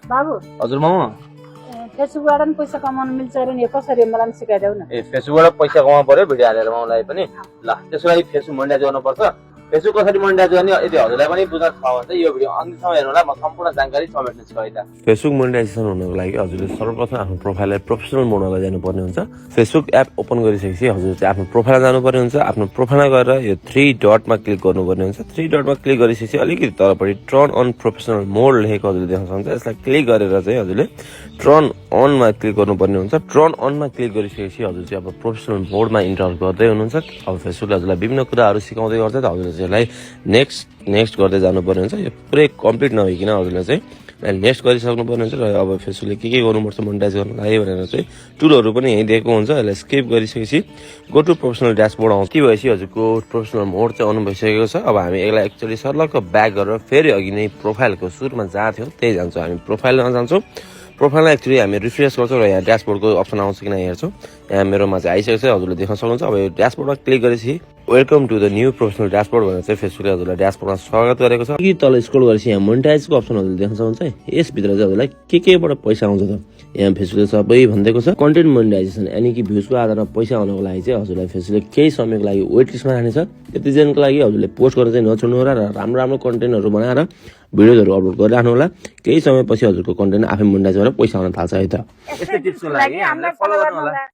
बाबु हजुर मामा फेसबुकबाट पनि पैसा कमाउनु मिल्छ अरे नि, कसरी मलाई पनि सिकाइदेऊ न। फेसबुकबाट पैसा कमाउनु पर्यो भिडियो हालेर माउलाई पनि ल त्यसको लागि फेसबुक मोनिटाइज गर्नुपर्छ। फेसबुक कसरी मोनिटाइज गर्ने यदि हजुरलाई पनि बुझ्न छ भने चाहिँ यो भिडियो अन्तिमसम्म हेर्नु होला। म सम्पूर्ण जानकारी समेट्नेछु अहिले। फेसबुक मोनेटाइजेसन हुनको लागि हजुरले सर्वप्रथम आफ्नो प्रोफाइललाई प्रोफेसनल मोडमा जानुपर्ने हुन्छ। फेसबुक एप ओपन गरिसकेपछि हजुर चाहिँ आफ्नो प्रोफाइलमा जानुपर्ने हुन्छ। आफ्नो प्रोफाइलमा गएर यो 3 डटमा क्लिक गर्नुपर्ने हुन्छ। 3 डटमा क्लिक गरिसकेपछि अलिकति तलपट्टि टर्न अन प्रोफेसनल मोड लेखेको हजुरले देख्न सक्नुहुन्छ। यसलाई क्लिक गरेर चाहिँ हजुरले टर्न अनमा क्लिक गर्नुपर्ने हुन्छ। टर्न अनमा क्लिक गरिसकेपछि हजुर चाहिँ अब प्रोफेसनल मोडमा इन्टर गर्दै हुनुहुन्छ। अब फेसबुकले हजुरलाई विभिन्न कुराहरू सिकाउँदै गर्छ। हजुरले चाहिँ यसलाई नेक्स्ट गर्दै जानुपर्ने हुन्छ। यो पुरै कम्प्लिट नभइकन हजुरले चाहिँ नेक्स्ट गरिसक्नुपर्ने हुन्छ। र अब फेसबुकले के गर्नुपर्छ मोनिटाइज गर्नको लागि भनेर चाहिँ टुलहरू पनि यहीँ दिएको हुन्छ। यसलाई स्किप गरिसकेपछि गो टु प्रोफेसनल ड्यासबोर्ड आउँछ। के भएपछि हजुरको प्रोफेसनल मोड चाहिँ अन भइसकेको छ। अब हामी यसलाई एक्चुअली सर्लक्क ब्याक गरेर फेरि अघि नै प्रोफाइलको सुरुमा जहाँ थियो त्यही जान्छौँ। हामी प्रोफाइलमा जान्छौँ। प्रोफाइलमा एक्चुअली हामी रिफ्रेस गर्छौँ र यहाँ ड्यासबोर्डको अप्सन आउँछ कि हेर्छौँ। यहाँ मेरोमा चाहिँ आइसकेको छ, हजुरले देख्न सक्नुहुन्छ। अब यो ड्यासबोर्डमा क्लिक गरेपछि welcome to the new professional dashboard भनेर चाहिँ फेसबुकले हजुरलाई ड्यासबोर्डमा स्वागत गरेको छ। कि तल स्क्रोल गरेपछि यहाँ मोनिटाइजको अप्सन हजुरले देख्न सक्नुहुन्छ। यसभित्र चाहिँ हजुरलाई केबाट पैसा आउँछ त यहाँ फेसबुकले सबै भनिदिएको छ। कन्टेन्ट मोनिटाइजेसन यानि कि भ्युजको आधारमा पैसा आउनको लागि चाहिँ हजुरलाई फेसबुकले केही समयको लागि वेट लिस्टमा राख्नेछ। त्यति दिनको लागि हजुरले पोस्ट गर्न चाहिँ नछोड्नु होला र राम्रो कन्टेन्टहरू बनाएर भिडियोहरू अपलोड गरिराख्नु होला। केही समयपछि हजुरको कन्टेन्ट आफै मोनिटाइज गरेर पैसा आउन थाल्छ है त। यस्तै टिप्सको लागि हामीलाई फलो गर्नु होला।